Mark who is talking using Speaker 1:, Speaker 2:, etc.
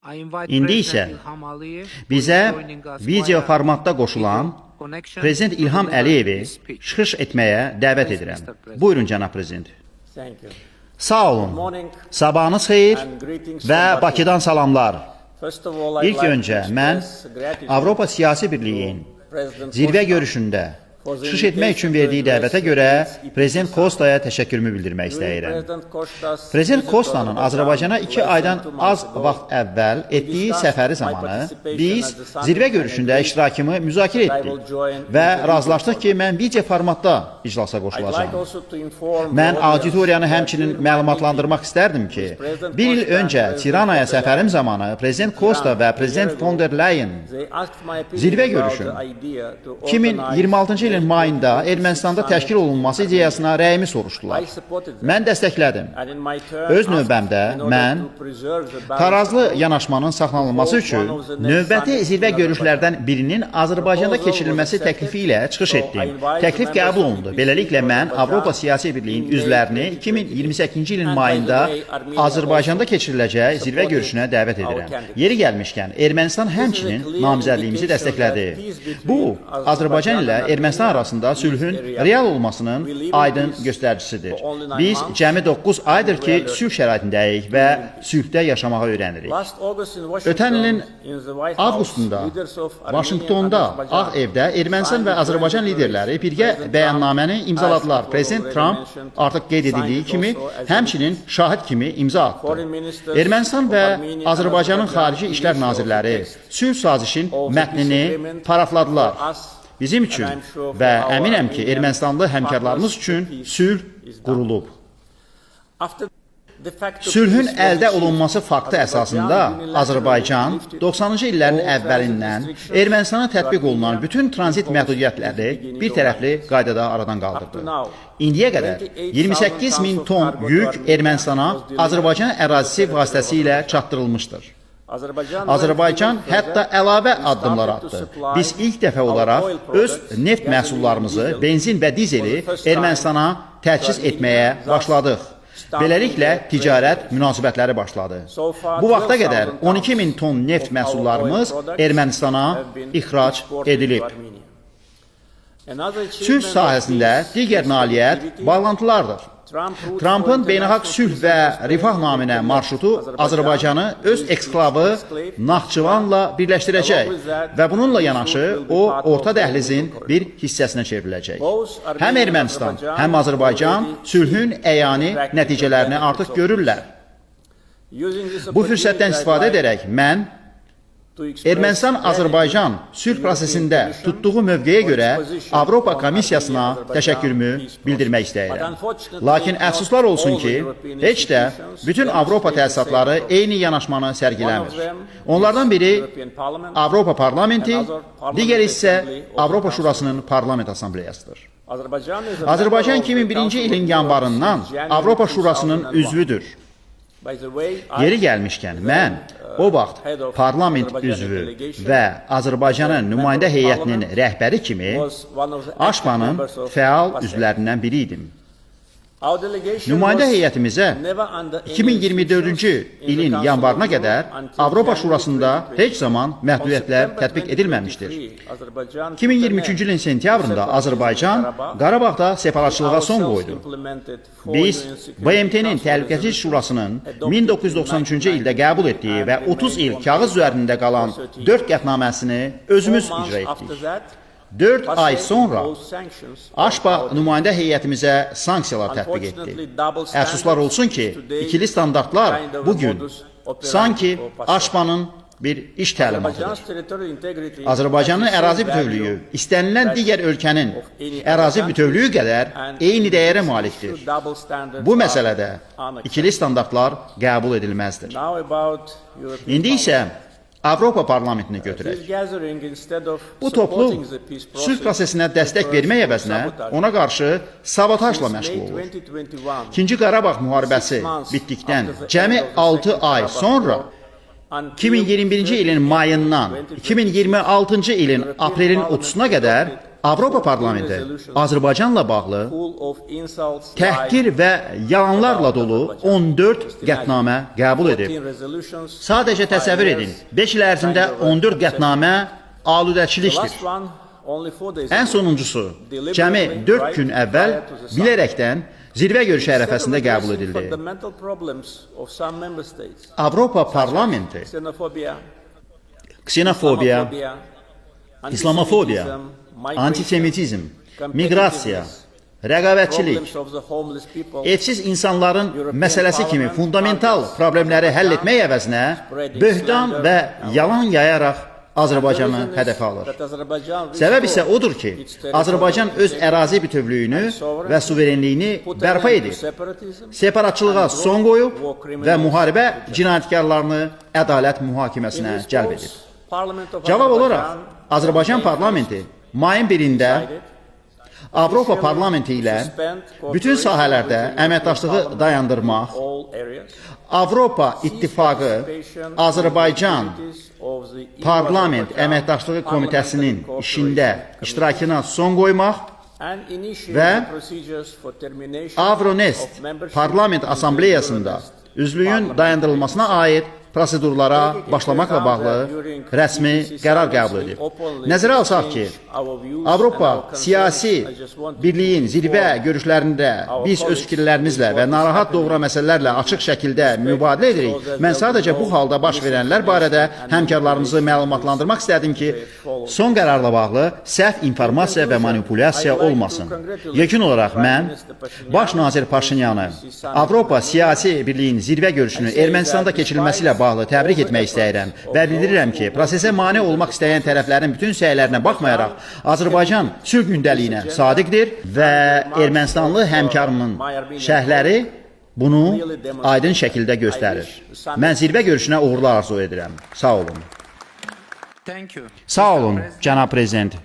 Speaker 1: İndi isə bizə video formatda qoşulan Prezident İlham Əliyevi çıxış etməyə dəvət edirəm. Buyurun, cənab prezident. Sağ olun, sabahınız xeyir və Bakıdan salamlar. İlk öncə mən Avropa Siyasi Birliyin zirvə görüşündə çıxış etmək üçün verdiyi dəvətə görə Prezident Kostaya təşəkkürümü bildirmək istəyirəm. Prezident Kostanın Azərbaycana 2 aydan az vaxt əvvəl etdiyi səfəri zamanı biz zirvə görüşündə iştirakımı müzakirə etdik və razılaşdıq ki, mən video formatda iclasa qoşulacağım. Mən auditoriyanı həmçinin məlumatlandırmaq istərdim ki, bir il öncə Tiranaya səfərim zamanı Prezident Kosta və Prezident von der Leyen zirvə görüşün 2026-cı ilin mayında Ermənistanda təşkil olunması ideyasına rəyimi soruşdular. Mən dəstəklədim. Öz növbəmdə mən tarazlı yanaşmanın saxlanılması üçün növbəti zirvə görüşlərdən birinin Azərbaycanda keçirilməsi təklifi ilə çıxış etdim. Təklif qəbul olundu. Beləliklə mən Avropa Siyasi Birliyin üzvlərini 2028-ci ilin mayında Azərbaycanda keçiriləcək zirvə görüşünə dəvət edirəm. Yeri gəlmişkən, Ermənistan həmçinin namizədliyimizi dəstəklədi. Bu, Azərbaycan ilə Ermənistan arasında sülhün real olmasının aydın göstəricisidir. Biz cəmi 9 aydır ki, sülh şəraitindəyik və sülhdə yaşamağa öyrənirik. Ötən ilin avqustunda Vaşinqtonda Ağ Evdə Ermənistan və Azərbaycan liderləri birgə bəyannaməni imzaladılar. Prezident Trump artıq qeyd edildiyi kimi, həmçinin şahid kimi imza atdı. Ermənistan və Azərbaycanın xarici işlər nazirləri sülh sazişin mətnini parafladılar. Bizim üçün və əminəm ki, Ermənistanlı həmkarlarımız üçün sülh qurulub. Sülhün əldə olunması faktı əsasında Azərbaycan 90-cı illərin əvvəlindən Ermənistana tətbiq olunan bütün tranzit məhdudiyyətləri bir tərəfli qaydada aradan qaldırdı. İndiyə qədər 28 min ton yük Ermənistana Azərbaycan ərazisi vasitəsilə çatdırılmışdır. Azərbaycan hətta əlavə addımlar atdı. Biz ilk dəfə olaraq öz neft məhsullarımızı, benzin və dizeli Ermənistana təchiz etməyə başladıq. Beləliklə, ticarət münasibətləri başladı. Bu vaxta qədər 12 min ton neft məhsullarımız Ermənistana ixrac edilib. Sülh sahəsində digər nailiyyət bağlantılardır. Trump'ın beynəlxalq sülh və rifah naminə marşrutu Azərbaycanı öz eksklavı Naxçıvanla birləşdirəcək və bununla yanaşı o, orta dəhlizin bir hissəsinə çevriləcək. Həm Ermənistan, həm Azərbaycan sülhün əyani nəticələrini artıq görürlər. Bu fürsətdən istifadə edərək mən Ermənistan-Azərbaycan sülh prosesində tutduğu mövqeyə görə Avropa Komissiyasına təşəkkürümü bildirmək istəyirəm. Lakin əfsuslar olsun ki, heç də bütün Avropa təsisatları eyni yanaşmanı sərgiləmir. Onlardan biri Avropa Parlamenti, digəri isə Avropa Şurasının Parlament Assambleyasıdır. Azərbaycan 2001-ci ilin yanvarından Avropa Şurasının üzvüdür. Yeri gəlmişkən, mən o vaxt parlament üzvü və Azərbaycanın nümayəndə heyətinin rəhbəri kimi AŞPA-nın fəal üzvlərindən biri idim. Nümayəndə heyətimizə 2024-cü ilin yanvarına qədər Avropa Şurasında heç zaman məhdudiyyətlər tətbiq edilməmişdir. 2023-cü ilin sentyabrında Azərbaycan Qarabağda separatçılığa son qoydu. Biz BMT-nin Təhlükəsizlik Şurasının 1993-cü ildə qəbul etdiyi və 30 il kağız üzərində qalan 4 qətnaməsini özümüz icra etdik. 4 ay sonra AŞPA nümayəndə heyətimizə sanksiyalar tətbiq etdi. Əfsuslar olsun ki, ikili standartlar bugün sanki AŞPA-nın bir iş təlimatıdır. Azərbaycanın ərazi bütövlüyü istənilən digər ölkənin ərazi bütövlüyü qədər eyni dəyərə malikdir. Bu məsələdə ikili standartlar qəbul edilməzdir. İndi isə Avropa Parlamentini götürək. Bu toplum sülh prosesinə dəstək vermək əvəzinə ona qarşı sabotajla məşğul olur. İkinci Qarabağ müharibəsi bitdikdən cəmi 6 ay sonra 2021-ci ilin mayından 2026-cı ilin aprelin 30-una qədər Avropa Parlamenti Azərbaycanla bağlı təhqir və yalanlarla dolu 14 qətnamə qəbul edib. Sadəcə təsəvvür edin, 5 il ərzində 14 qətnamə aludəçilikdir. Ən sonuncusu, cəmi 4 gün əvvəl bilərəkdən zirvə görüşü ərəfəsində qəbul edildi. Avropa Parlamenti ksenofobiya, İslamofobiya, antisemitizm, miqrasiya, rəqabətçilik, evsiz insanların məsələsi kimi fundamental problemləri həll etmək əvəzinə böhtan və yalan yayaraq Azərbaycanı hədəfə alır. Səbəb isə odur ki, Azərbaycan öz ərazi bütövlüyünü və suverenliyini bərpa edir. Separatçılığa son qoyub və müharibə cinayətkarlarını ədalət mühakiməsinə cəlb edir. Cavab olaraq, Azərbaycan Parlamenti mayın 1-də Avropa Parlamenti ilə bütün sahələrdə əməkdaşlığı dayandırmaq, Avropa İttifaqı Azərbaycan Parlament Əməkdaşlığı Komitəsinin işində iştirakına son qoymaq və Avronest Parlament Asambleyasında üzvlüyün dayandırılmasına aid prosedurlara başlamaqla bağlı rəsmi qərar qəbul edib. Nəzərə alsaq ki, Avropa siyasi birliyin zirvə görüşlərində biz öz fikirlərimizlə və narahat doğuran məsələlərlə açıq şəkildə mübadilə edirik. Mən sadəcə bu halda baş verənlər barədə həmkarlarımızı məlumatlandırmaq istədim ki, son qərarla bağlı səhv informasiya və manipulyasiya olmasın. Yekun olaraq mən Baş nazir Paşinyanı Avropa siyasi birliyin zirvə görüşünün Ermənistanda keçirilməsi ilə bağlı təbrik etmək istəyirəm və bildirirəm ki, prosesə mane olmaq istəyən tərəflərin bütün səylərinə baxmayaraq Azərbaycan sülh gündəliyinə sadiqdir və Ermənistanlı həmkarımın şərhləri bunu aydın şəkildə göstərir. Mən zirvə görüşünə uğurlar arzu edirəm. Sağ olun. Sağ olun, cənab prezident.